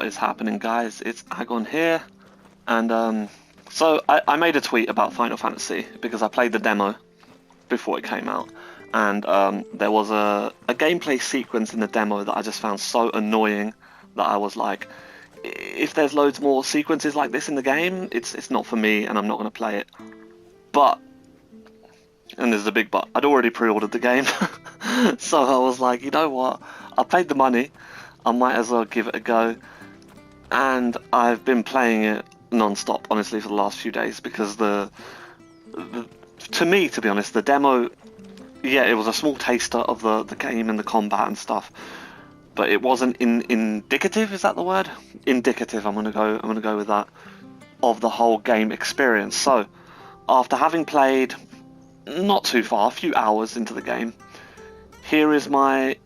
What is happening, guys? It's Agon here, and so I made a tweet about Final Fantasy because I played the demo before it came out, and there was a gameplay sequence in the demo that I just found so annoying that I was like, if there's loads more sequences like this in the game, it's not for me, and I'm not going to play it. But, and there's a big but, I'd already pre-ordered the game, so I was like, you know what? I paid the money, I might as well give it a go. And I've been playing it non-stop, honestly, for the last few days, because to me, to be honest, the demo, yeah, it was a small taster of the game and the combat and stuff, but it wasn't indicative. Is that the word? Indicative. I'm gonna go with that, of the whole game experience. So, after having played not too far, a few hours into the game, here is my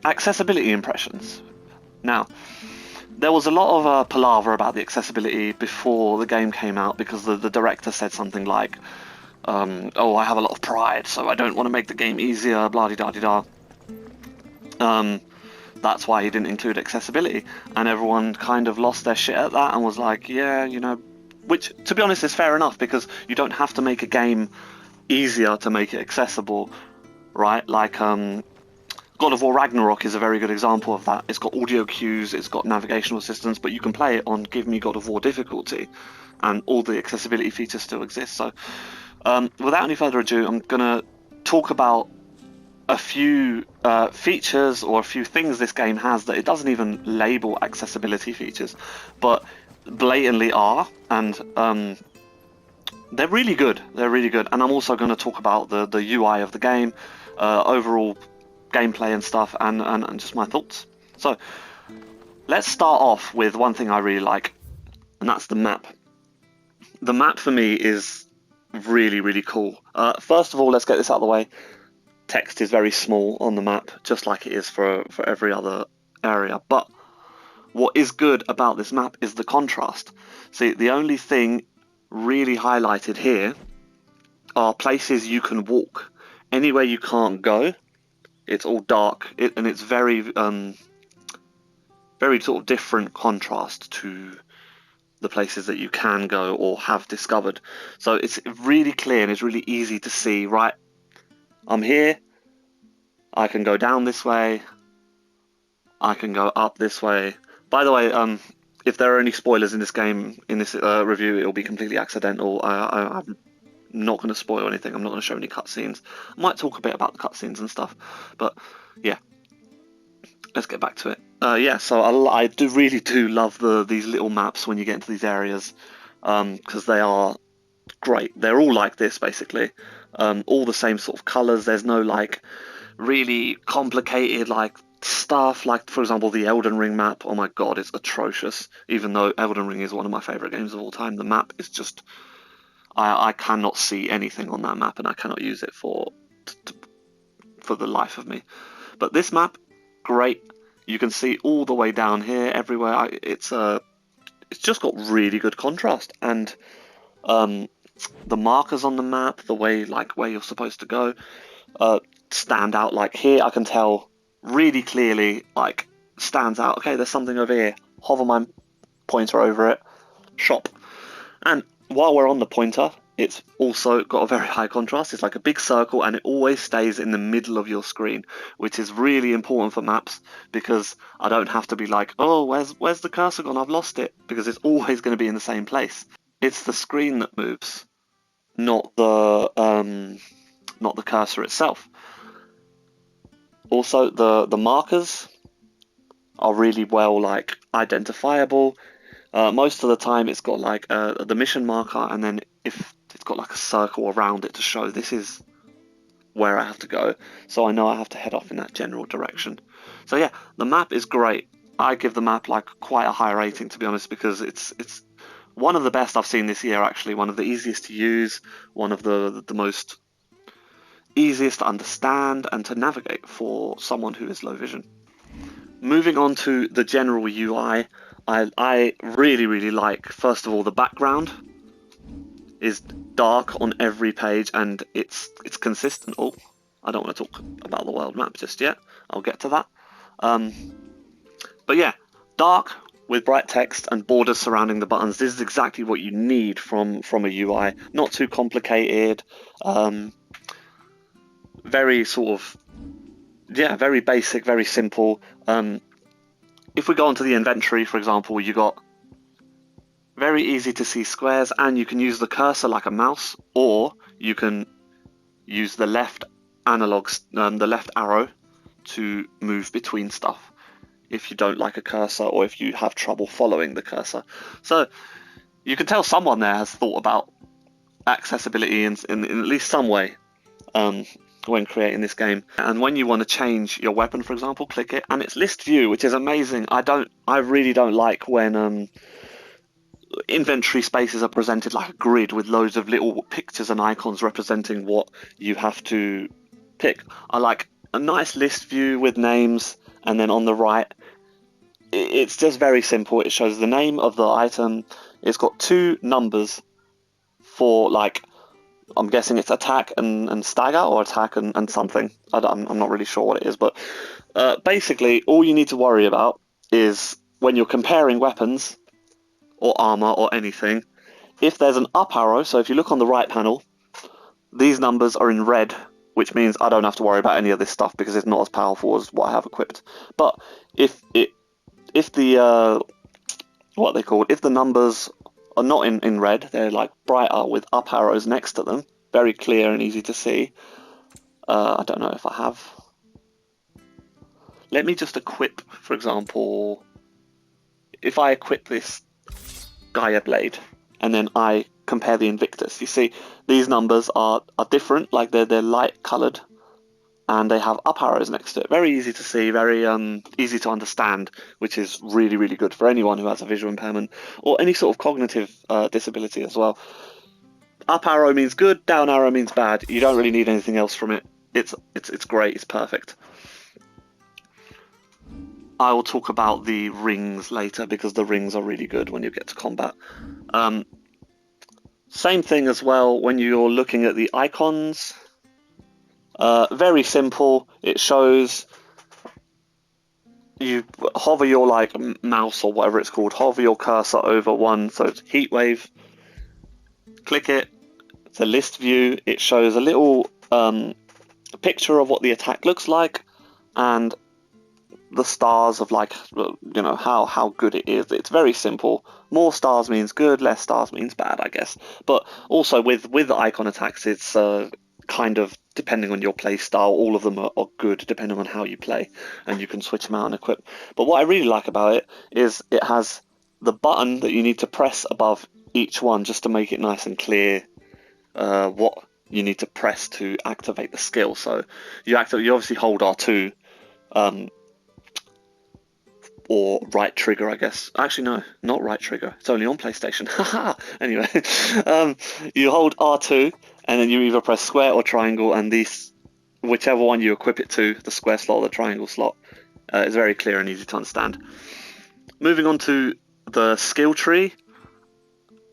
accessibility impressions. Now, there was a lot of palaver about the accessibility before the game came out, because the director said something like, oh, I have a lot of pride, so I don't want to make the game easier, blah-de-da-de-da. That's why he didn't include accessibility, and everyone kind of lost their shit at that and was like, yeah, you know, which, to be honest, is fair enough, because you don't have to make a game easier to make it accessible, right? Like, God of War Ragnarok is a very good example of that. It's got audio cues, it's got navigational assistance, but you can play it on Give Me God of War difficulty, and all the accessibility features still exist. So, without any further ado, I'm going to talk about a few features or a few things this game has that it doesn't even label accessibility features, but blatantly are, and they're really good. They're really good. And I'm also going to talk about the UI of the game, overall gameplay and stuff, and just my thoughts. So let's start off with one thing I really like, and that's the map. The map for me is really, really cool. First of all, let's get this out of the way. Text is very small on the map, just like it is for every other area. But what is good about this map is the contrast. See, the only thing really highlighted here are places you can walk. Anywhere you can't go, it's all dark, and it's very very sort of different contrast to the places that you can go or have discovered. So it's really clear and it's really easy to see, right, I'm here, I can go down this way, I can go up this way. By the way, if there are any spoilers in this game, in this review, it'll be completely accidental. I'm not going to spoil anything. I'm not going to show any cutscenes. I might talk a bit about the cutscenes and stuff, but yeah, let's get back to it. Yeah, so I really do love these little maps when you get into these areas, because they are great. They're all like this, basically. All the same sort of colours. There's no like really complicated like stuff, like for example the Elden Ring map. Oh my god, it's atrocious. Even though Elden Ring is one of my favourite games of all time, the map is just, I cannot see anything on that map, and I cannot use it for the life of me. But this map, great. You can see all the way down here, everywhere. It's just got really good contrast, and the markers on the map, the way like where you're supposed to go, stand out. Like here, I can tell really clearly, like stands out. Okay, there's something over here. Hover my pointer over it. Shop. And while we're on the pointer, it's also got a very high contrast. It's like a big circle, and it always stays in the middle of your screen, which is really important for maps, because I don't have to be like, oh, where's the cursor gone? I've lost it, because it's always going to be in the same place. It's the screen that moves, not the cursor itself. Also, the markers are really well like identifiable. Most of the time, it's got like the mission marker, and then if it's got like a circle around it to show this is where I have to go, so I know I have to head off in that general direction. So yeah, the map is great. I give the map like quite a high rating, to be honest, because it's one of the best I've seen this year, actually. One of the easiest to use, one of the most easiest to understand and to navigate for someone who is low vision. Moving on to the general UI, I really, really like, first of all, the background is dark on every page, and it's consistent. Oh, I don't want to talk about the world map just yet. I'll get to that. But yeah, Dark with bright text and borders surrounding the buttons. This is exactly what you need from a UI. Not too complicated. Very sort of, yeah, very basic, very simple. If we go onto the inventory, for example, you got very easy to see squares, and you can use the cursor like a mouse, or you can use the left the left arrow to move between stuff if you don't like a cursor or if you have trouble following the cursor. So you can tell someone there has thought about accessibility in at least some way when creating this game. And when you want to change your weapon, for example, click it, and it's list view, which is amazing. I really don't like when inventory spaces are presented like a grid with loads of little pictures and icons representing what you have to pick. I like a nice list view with names, and then on the right it's just very simple. It shows the name of the item. It's got 2 numbers for, like, I'm guessing it's attack and stagger, or attack and something. I'm not really sure what it is, but basically all you need to worry about is when you're comparing weapons or armor or anything, if there's an up arrow, so if you look on the right panel, these numbers are in red, which means I don't have to worry about any of this stuff because it's not as powerful as what I have equipped. But if the if the numbers are not in red, they're like brighter with up arrows next to them, very clear and easy to see. I don't know if I have. Let me just equip, for example, if I equip this Gaia Blade and then I compare the Invictus, you see these numbers are different, like they're light coloured, and they have up arrows next to it. Very easy to see, very easy to understand, which is really, really good for anyone who has a visual impairment or any sort of cognitive disability as well. Up arrow means good, down arrow means bad. You don't really need anything else from it. It's great, it's perfect. I will talk about the rings later because the rings are really good when you get to combat. Same thing as well when you're looking at the icons. Very simple. It shows you hover your mouse or whatever it's called, hover your cursor over one, so it's heat wave. Click it. It's a list view. It shows a little picture of what the attack looks like and the stars of how good it is. It's very simple. More stars means good, less stars means bad, I guess. But also with the icon attacks, it's kind of depending on your play style. All of them are good depending on how you play, and you can switch them out and equip. But what I really like about it is it has the button that you need to press above each one just to make it nice and clear what you need to press to activate the skill. So you obviously hold R2 or right trigger, I guess. Actually, no, not right trigger. It's only on PlayStation. Haha. Anyway, you hold R2, and then you either press square or triangle, and whichever one you equip it to, the square slot or the triangle slot, is very clear and easy to understand. Moving on to the skill tree.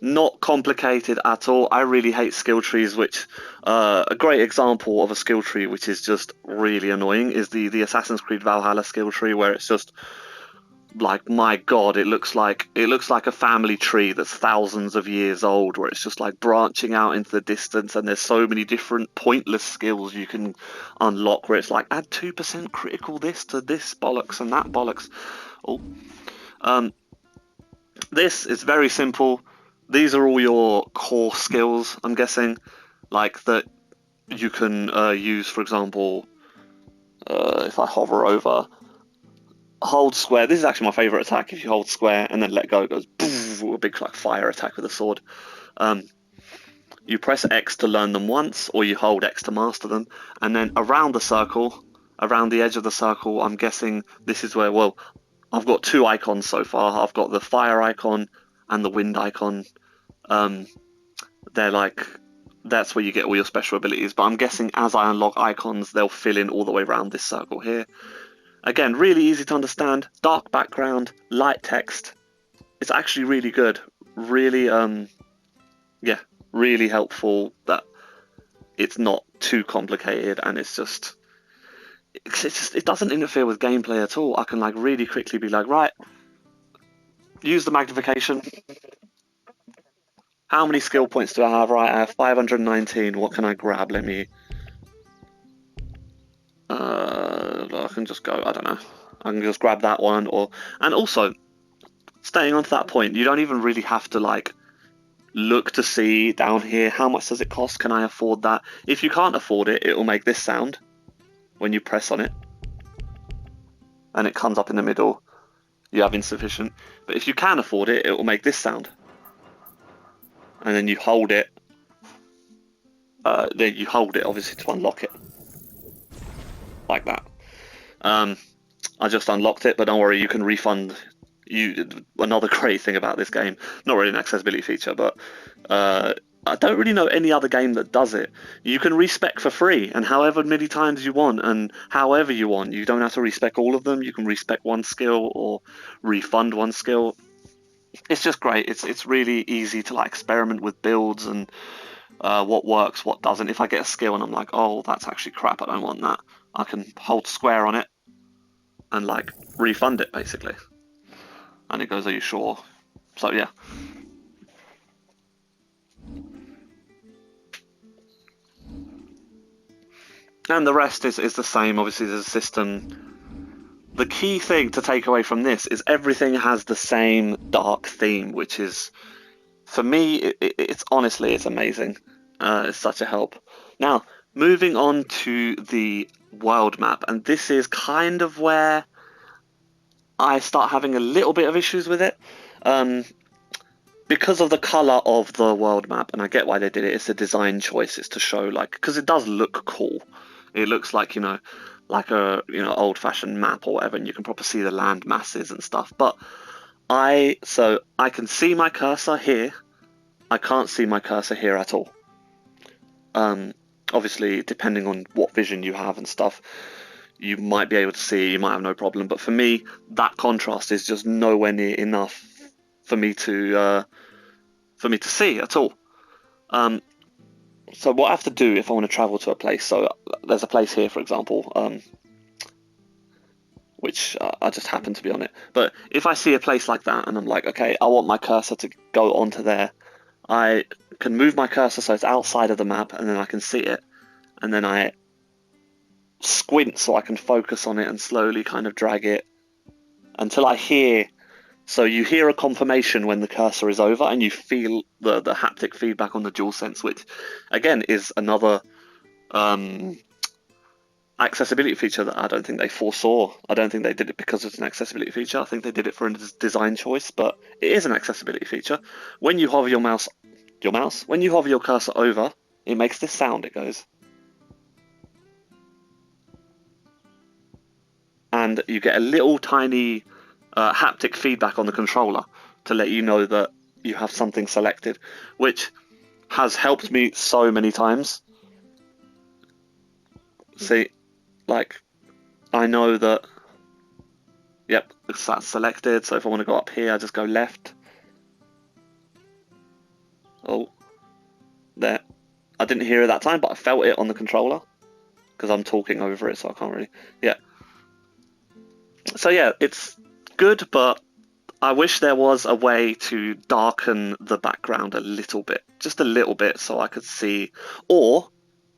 Not complicated at all. I really hate skill trees, which a great example of a skill tree which is just really annoying is the Assassin's Creed Valhalla skill tree, where it's just like, my god, it looks like a family tree that's thousands of years old, where it's just like branching out into the distance, and there's so many different pointless skills you can unlock, where it's like add 2% critical this to this bollocks and that bollocks. This is very simple. These are all your core skills, I'm guessing, like that you can use. For example, if I hover over, hold square. This is actually my favourite attack. If you hold square and then let go, it goes poof, a big like fire attack with a sword. You press X to learn them once, or you hold X to master them, and then around the circle, around the edge of the circle, I'm guessing this is where, well, I've got 2 icons so far. I've got the fire icon and the wind icon. They're like, that's where you get all your special abilities, but I'm guessing as I unlock icons, they'll fill in all the way around this circle here. Again, really easy to understand, dark background, light text. It's actually really good, really, really helpful that it's not too complicated, and it doesn't interfere with gameplay at all. I can like really quickly be like, right, use the magnification. How many skill points do I have? Right, I have 519. What can I grab? Let me... I can just go, I don't know. I can just grab that one, or... And also, staying on to that point, you don't even really have to, like, look to see down here, how much does it cost? Can I afford that? If you can't afford it, it will make this sound when you press on it. And it comes up in the middle. You have insufficient. But if you can afford it, it will make this sound. And then you hold it. Then you hold it, obviously, to unlock it. Like that. I just unlocked it, but don't worry, you can refund. Another great thing about this game, not really an accessibility feature, but I don't really know any other game that does it. You can respec for free, and however many times you want, and however you want. You don't have to respec all of them. You can respec one skill or refund one skill. It's just great. It's really easy to like experiment with builds and what works, what doesn't. If I get a skill and I'm like, oh, that's actually crap, I don't want that, I can hold square on it and like refund it basically. And it goes, are you sure? So yeah. And the rest is the same. Obviously, there's a system. The key thing to take away from this is everything has the same dark theme, which is, for me, it's honestly, it's amazing. It's such a help. Now, moving on to the world map, and this is kind of where I start having a little bit of issues with it. Because of the colour of the world map, and I get why they did it, it's a design choice, it's to show, like, because it does look cool. It looks like, you know, like a, you know, old-fashioned map or whatever, and you can probably see the land masses and stuff, but so I can see my cursor here, I can't see my cursor here at all. Obviously, depending on what vision you have and stuff, you might be able to see, you might have no problem, but for me, that contrast is just nowhere near enough for me to see at all. So what I have to do if I want to travel to a place, so there's a place here, for example, which I just happen to be on it, but if I see a place like that and I'm like, okay, I want my cursor to go onto there, I can move my cursor so it's outside of the map, and then I can see it, and then I squint so I can focus on it and slowly kind of drag it until I hear. So you hear a confirmation when the cursor is over, and you feel the haptic feedback on the DualSense, which again is another accessibility feature that I don't think they foresaw. I don't think they did it because it's an accessibility feature. I think they did it for a design choice, but it is an accessibility feature. When you hover when you hover your cursor over, it makes this sound. It goes. And you get a little tiny haptic feedback on the controller to let you know that you have something selected, which has helped me so many times. See, like, I know that, yep, that's selected, so if I want to go up here, I just go left. Oh, there. I didn't hear it that time, but I felt it on the controller, because I'm talking over it, so I can't really, yeah. So yeah, it's good, but I wish there was a way to darken the background a little bit, just a little bit, so I could see, or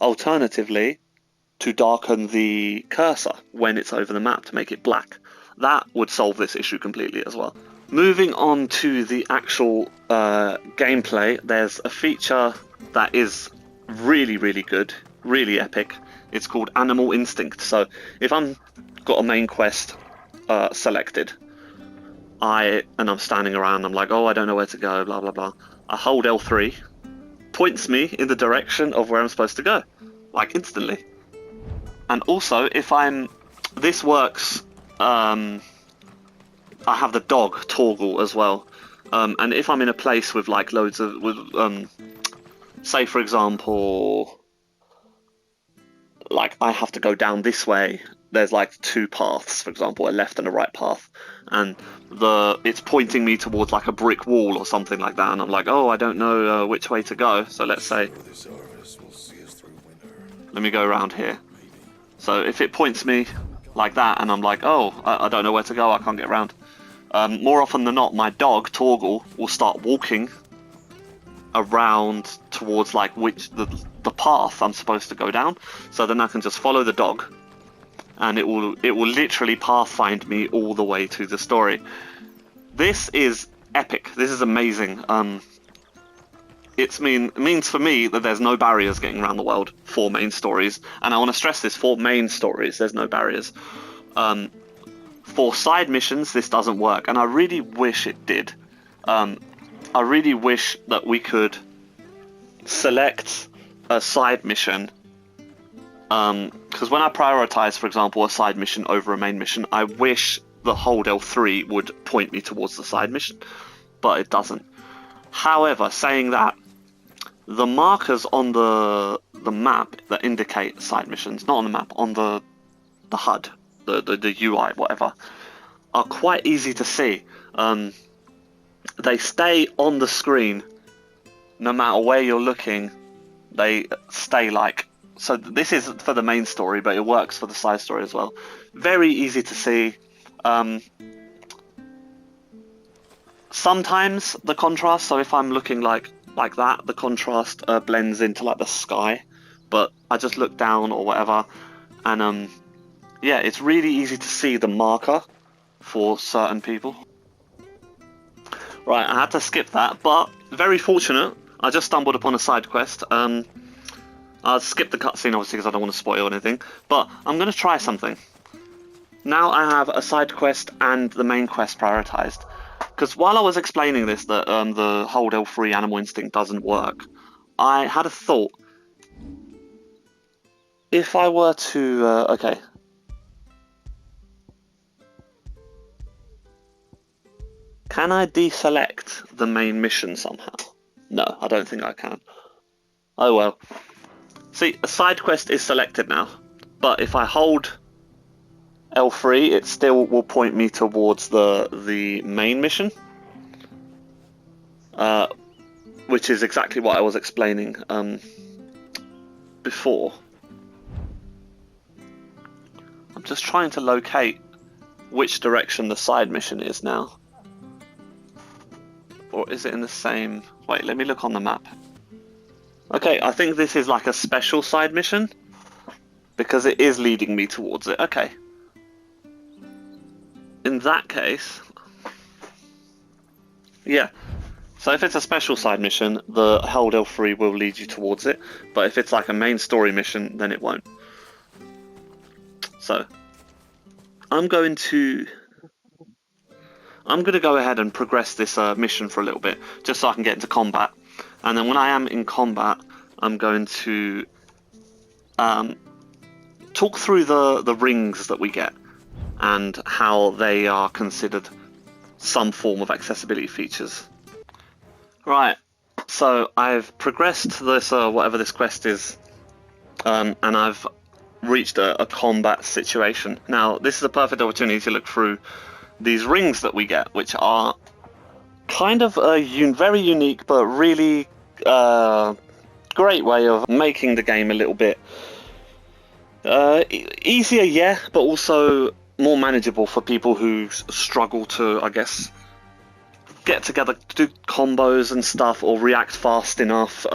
alternatively, to darken the cursor when it's over the map to make it black. That would solve this issue completely as well. Moving on to the actual gameplay, there's a feature that is really, really good, really epic. It's called Animal Instinct. So if I'm got a main quest selected, and I'm standing around, I'm like, oh, I don't know where to go, blah, blah, blah. I hold L3, points me in the direction of where I'm supposed to go, like instantly. And also, if this works, I have the dog toggle as well. And if I'm in a place with like loads of, say for example, like I have to go down this way, there's like two paths, for example, a left and a right path, and it's pointing me towards like a brick wall or something like that, and I'm like, oh, I don't know which way to go, so let's say, let me go around here. So if it points me like that and I'm like, oh, I don't know where to go, I can't get around, more often than not, my dog Torgal will start walking around towards like the path I'm supposed to go down. So then I can just follow the dog, and it will literally pathfind me all the way to the story. This is epic. This is amazing. It means for me that there's no barriers getting around the world for main stories, and I want to stress this: for main stories, there's no barriers. For side missions, this doesn't work, and I really wish it did. I really wish that we could select a side mission, because when I prioritize, for example, a side mission over a main mission, I wish the hold L3 would point me towards the side mission, but it doesn't. However, saying that, the markers on the map that indicate side missions, not on the map, on the HUD, the UI, whatever, are quite easy to see. They stay on the screen no matter where you're looking. They stay like, so this is for the main story, but it works for the side story as well. Very easy to see. Sometimes the contrast, so if I'm looking like that, the contrast blends into like the sky, but I just look down or whatever, and yeah, it's really easy to see the marker for certain people. Right, I had to skip that, but very fortunate. I just stumbled upon a side quest. I'll skip the cutscene obviously because I don't want to spoil anything, but I'm going to try something. Now I have a side quest and the main quest prioritized. Because while I was explaining this, that the hold L3 animal instinct doesn't work, I had a thought. If I were to... okay. Can I deselect the main mission somehow? No, I don't think I can. Oh well. See, a side quest is selected now, but if I hold L3, it still will point me towards the main mission, which is exactly what I was explaining before. I'm just trying to locate which direction the side mission is now. Or is it in the same... Wait, let me look on the map. Okay, I think this is like a special side mission, because it is leading me towards it. Okay. In that case... Yeah. So if it's a special side mission, the hold L3 will lead you towards it, but if it's like a main story mission, then it won't. So, I'm going to go ahead and progress this mission for a little bit, just so I can get into combat. And then when I am in combat, I'm going to talk through the rings that we get and how they are considered some form of accessibility features. Right, so I've progressed this, whatever this quest is, and I've reached a combat situation. Now, this is a perfect opportunity to look through these rings that we get, which are kind of a very unique but really great way of making the game a little bit easier, yeah, but also more manageable for people who struggle to, I guess, get together to do combos and stuff, or react fast enough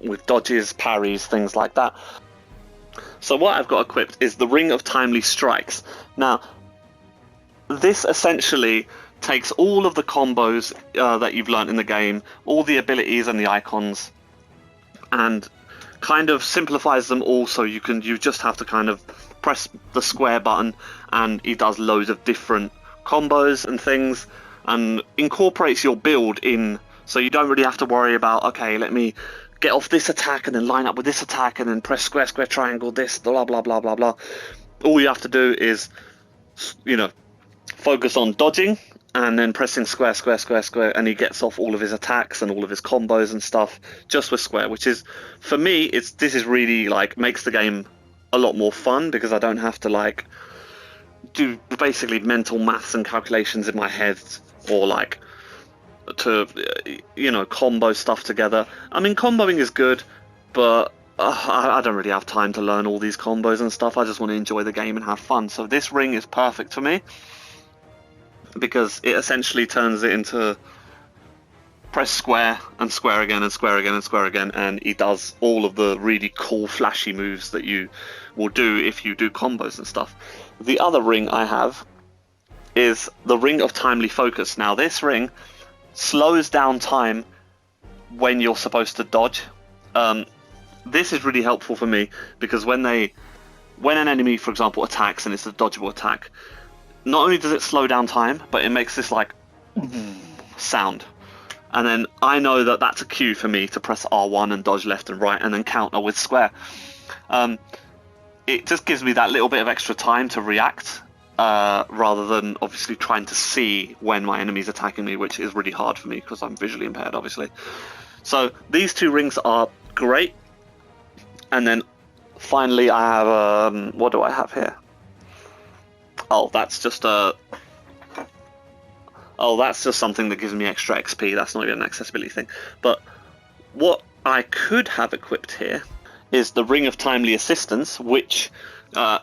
with dodges, parries, things like that. So what I've got equipped is the Ring of Timely Strikes. Now, this essentially takes all of the combos that you've learnt in the game, all the abilities and the icons, and kind of simplifies them all, so you just have to kind of press the square button and it does loads of different combos and things, and incorporates your build in, so you don't really have to worry about, okay, let me get off this attack and then line up with this attack and then press square, square, triangle, this, blah, blah, blah, blah, blah. All you have to do is, you know, focus on dodging and then pressing square, square, square, square, and he gets off all of his attacks and all of his combos and stuff just with square, which is, for me, this is really, like, makes the game a lot more fun, because I don't have to, like, do basically mental maths and calculations in my head, or, like, to, you know, combo stuff together. I mean, comboing is good, but I don't really have time to learn all these combos and stuff. I just want to enjoy the game and have fun, so this ring is perfect for me. because it essentially turns it into press square and square again and square again and square again, and he does all of the really cool flashy moves that you will do if you do combos and stuff. The other ring I have is the Ring of Timely Focus. Now this ring slows down time when you're supposed to dodge. This is really helpful for me because when an enemy, for example, attacks and it's a dodgeable attack, not only does it slow down time, but it makes this like sound. And then I know that that's a cue for me to press R1 and dodge left and right and then counter with square. It just gives me that little bit of extra time to react, rather than obviously trying to see when my enemy's attacking me, which is really hard for me because I'm visually impaired, obviously. So these two rings are great. And then finally I have, what do I have here? Oh, that's just something that gives me extra XP. That's not even an accessibility thing. But what I could have equipped here is the Ring of Timely Assistance, which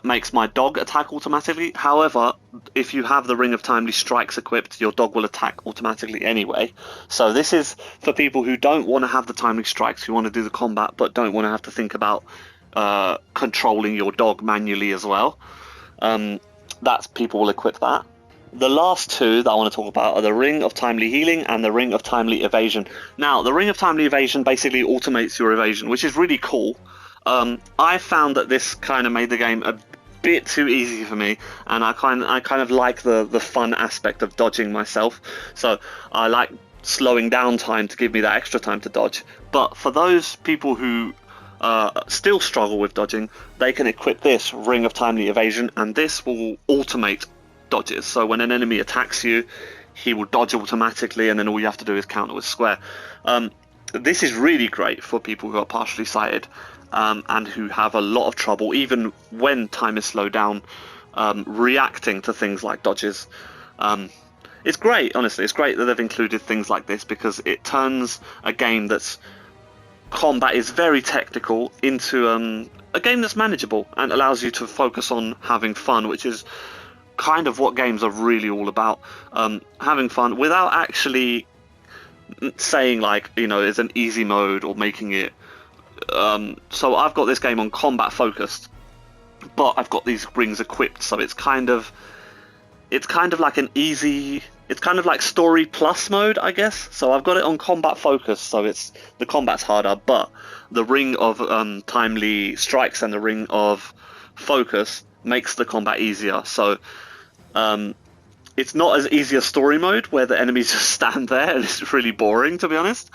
makes my dog attack automatically. However, if you have the Ring of Timely Strikes equipped, your dog will attack automatically anyway. So this is for people who don't want to have the Timely Strikes, who want to do the combat, but don't want to have to think about controlling your dog manually as well. People will equip that. The last two that I want to talk about are the Ring of Timely Healing and the Ring of Timely Evasion. Now, the Ring of Timely Evasion basically automates your evasion, which is really cool. I found that this kind of made the game a bit too easy for me, and I kind of like the fun aspect of dodging myself. So I like slowing down time to give me that extra time to dodge. But for those people who still struggle with dodging, they can equip this Ring of Timely Evasion, and this will automate dodges. So when an enemy attacks you, he will dodge automatically, and then all you have to do is counter with square. This is really great for people who are partially sighted, and who have a lot of trouble, even when time is slowed down, reacting to things like dodges. It's great, honestly. It's great that they've included things like this, because it turns a game that's combat is very technical into a game that's manageable and allows you to focus on having fun, which is kind of what games are really all about. Having fun without actually saying, like, you know, it's an easy mode or making it so I've got this game on combat focused, but I've got these rings equipped, so it's kind of like an easy, it's kind of like story plus mode, I guess. So I've got it on combat focused, so the combat's harder, but the Ring of Timely Strikes and the Ring of Focus makes the combat easier. So it's not as easy a story mode where the enemies just stand there and it's really boring, to be honest,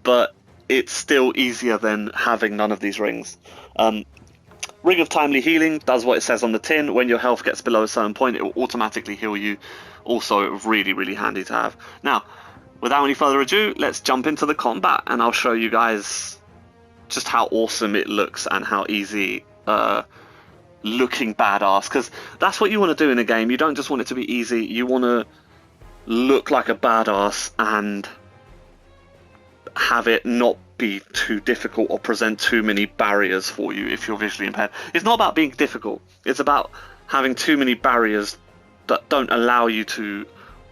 but it's still easier than having none of these rings. Ring of Timely Healing does what it says on the tin. When your health gets below a certain point, it will automatically heal you. Also really, really handy to have. Now, without any further ado, let's jump into the combat, and I'll show you guys just how awesome it looks and how easy looking badass, because that's what you want to do in a game. You don't just want it to be easy, you want to look like a badass and have it not be too difficult or present too many barriers for you if you're visually impaired. It's not about being difficult, it's about having too many barriers that don't allow you to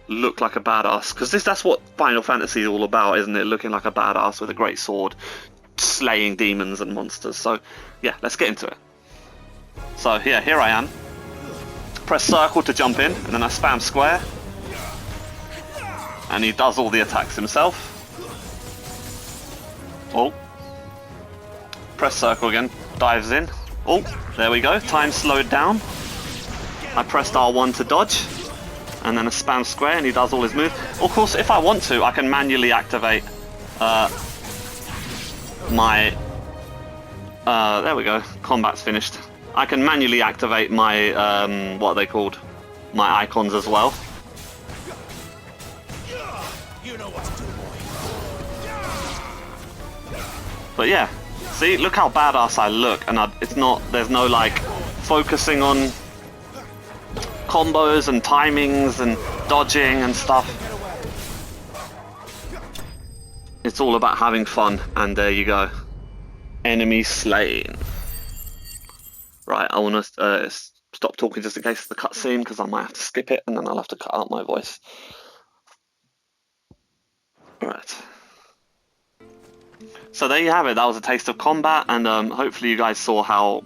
look like a badass, because that's what Final Fantasy is all about, isn't it? Looking like a badass with a great sword, slaying demons and monsters. So yeah, let's get into it. So yeah, here I am. Press circle to jump in, and then I spam square, and he does all the attacks himself. Oh, press circle again, dives in. Oh, there we go, time slowed down. I pressed R1 to dodge, and then I spam square and he does all his moves. Of course, if I want to, I can manually activate my... there we go, combat's finished. I can manually activate my, what are they called? My icons as well. You know what to do, boy. But yeah, see, look how badass I look, and there's no like focusing on combos and timings and dodging and stuff. It's all about having fun, and there you go. Enemy slain. Right, I want to stop talking just in case of the cutscene, because I might have to skip it and then I'll have to cut out my voice. Right. So there you have it. That was a taste of combat, and hopefully you guys saw how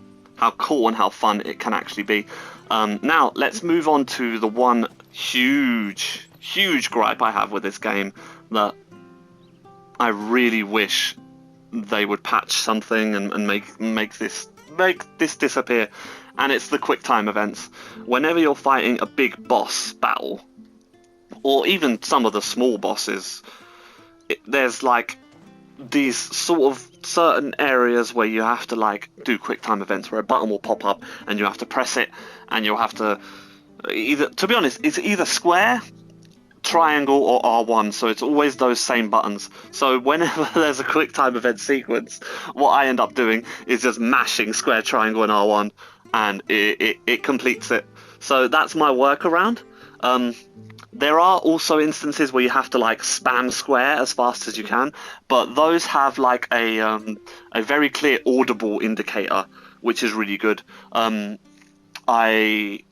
cool and how fun it can actually be. Now let's move on to the one huge gripe I have with this game, that I really wish they would patch something and make this disappear, and it's the quick time events. Whenever you're fighting a big boss battle, or even some of the small bosses, there's like these sort of certain areas where you have to like do quick time events, where a button will pop up and you have to press it, and you'll have to to be honest, it's either square, triangle, or R1, so it's always those same buttons. So whenever there's a quick time event sequence, what I end up doing is just mashing square, triangle, and R1, and it completes it. So that's my workaround. There are also instances where you have to like spam square as fast as you can, but those have like a very clear audible indicator, which is really good. I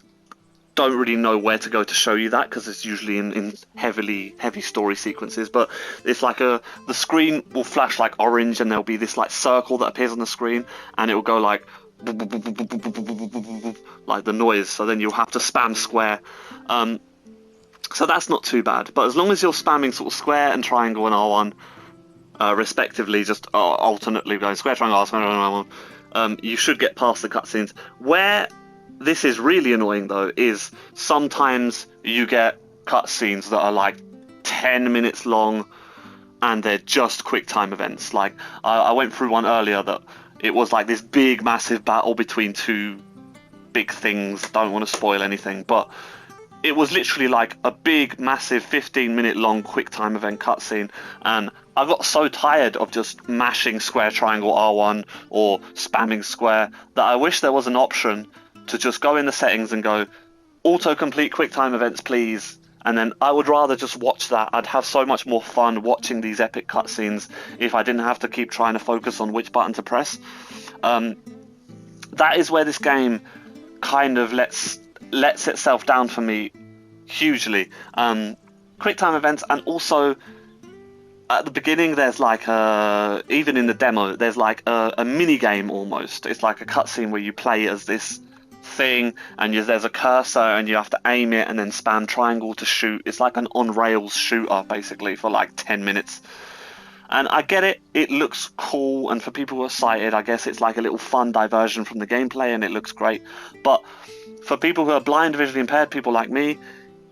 don't really know where to go to show you that, because it's usually in heavy story sequences, but it's like the screen will flash like orange, and there'll be this like circle that appears on the screen, and it will go like the noise, so then you'll have to spam square. So that's not too bad, but as long as you're spamming sort of square and triangle and R1 respectively, just alternately going square, triangle, R1, you should get past the cutscenes. Where this is really annoying though is sometimes you get cutscenes that are like 10 minutes long and they're just quick time events. Like I went through one earlier that it was like this big massive battle between two big things. Don't want to spoil anything, but it was literally like a big massive 15-minute long quick time event cutscene, and I got so tired of just mashing square, triangle, R1 or spamming square that I wish there was an option to just go in the settings and go auto-complete quick time events please, and then I would rather just watch that. I'd have so much more fun watching these epic cutscenes if I didn't have to keep trying to focus on which button to press. That is where this game kind of lets itself down for me hugely. Quick time events, and also at the beginning there's like even in the demo there's like a mini game almost. It's like a cutscene where you play as this thing, and there's a cursor and you have to aim it and then spam triangle to shoot. It's like an on-rails shooter basically for like 10 minutes. And I get it, it looks cool, and for people who are sighted, I guess it's like a little fun diversion from the gameplay and it looks great. But for people who are blind, visually impaired, people like me,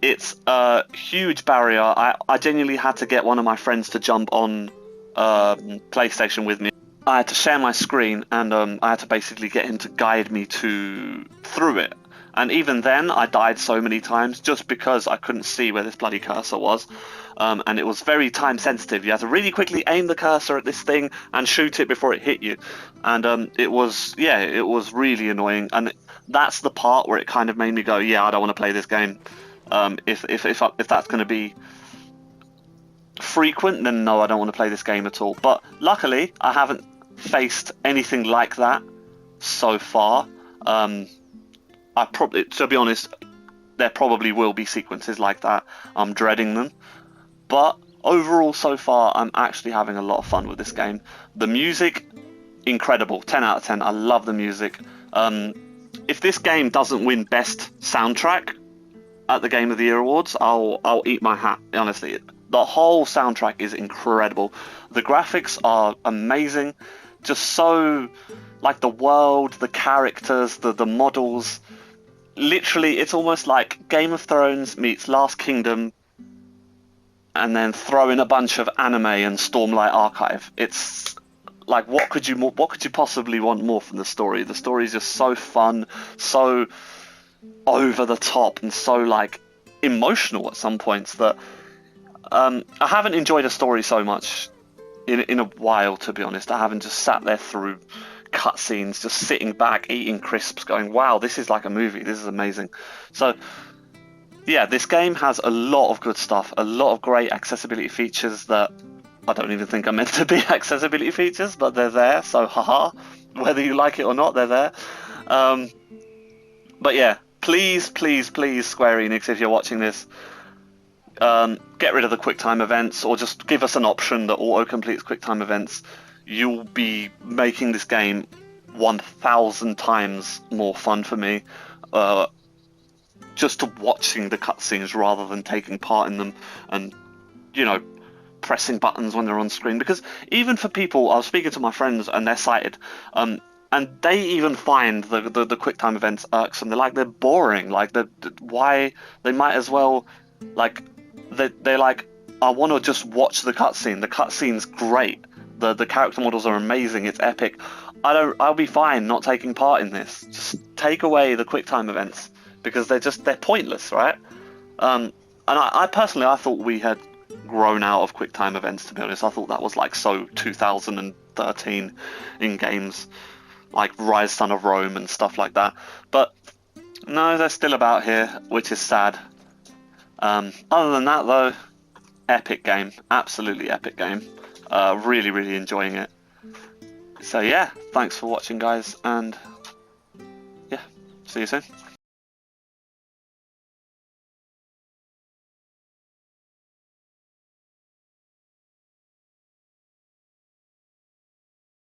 it's a huge barrier. I genuinely had to get one of my friends to jump on PlayStation with me. I had to share my screen, and I had to basically get him to guide me through it. And even then, I died so many times just because I couldn't see where this bloody cursor was. And it was very time sensitive. You had to really quickly aim the cursor at this thing and shoot it before it hit you. And it was really annoying. And that's the part where it kind of made me go, yeah, I don't want to play this game. If that's going to be frequent, then no, I don't want to play this game at all. But luckily, I haven't faced anything like that so far. I probably, to be honest, there probably will be sequences like that. I'm dreading them. But overall, so far, I'm actually having a lot of fun with this game. The music, incredible. 10 out of 10. I love the music. If this game doesn't win Best Soundtrack at the Game of the Year Awards, I'll eat my hat, honestly. The whole soundtrack is incredible. The graphics are amazing. Just so, like, the world, the characters, the models. Literally, it's almost like Game of Thrones meets Last Kingdom, and then throw in a bunch of anime and Stormlight Archive. It's like, what could you possibly want more from the story? The story is just so fun, so over the top, and so like emotional at some points that I haven't enjoyed a story so much in a while, to be honest. I haven't just sat there through cutscenes, just sitting back, eating crisps, going, wow, this is like a movie, this is amazing. So yeah, this game has a lot of good stuff, a lot of great accessibility features that I don't even think are meant to be accessibility features, but they're there, so haha, whether you like it or not, they're there. But yeah, please, please, please, Square Enix, if you're watching this, get rid of the QuickTime events, or just give us an option that auto-completes QuickTime events. You'll be making this game 1,000 times more fun for me, just to watching the cutscenes rather than taking part in them and, you know, pressing buttons when they're on screen. Because even for people, I was speaking to my friends and they're sighted, and they even find the QuickTime events irksome. They're boring. Like, why? They might as well, like, they're like, I want to just watch the cutscene. The cutscene's great. The character models are amazing. It's epic. I'll be fine not taking part in this. Just take away the QuickTime events because they're pointless, right? And I personally, I thought we had grown out of QuickTime events. To be honest, I thought that was like so 2013 in games like Rise Son of Rome and stuff like that. But no, they're still about here, which is sad. Other than that, though, epic game, absolutely epic game. Really, really enjoying it. So yeah, thanks for watching, guys, and yeah, see you soon.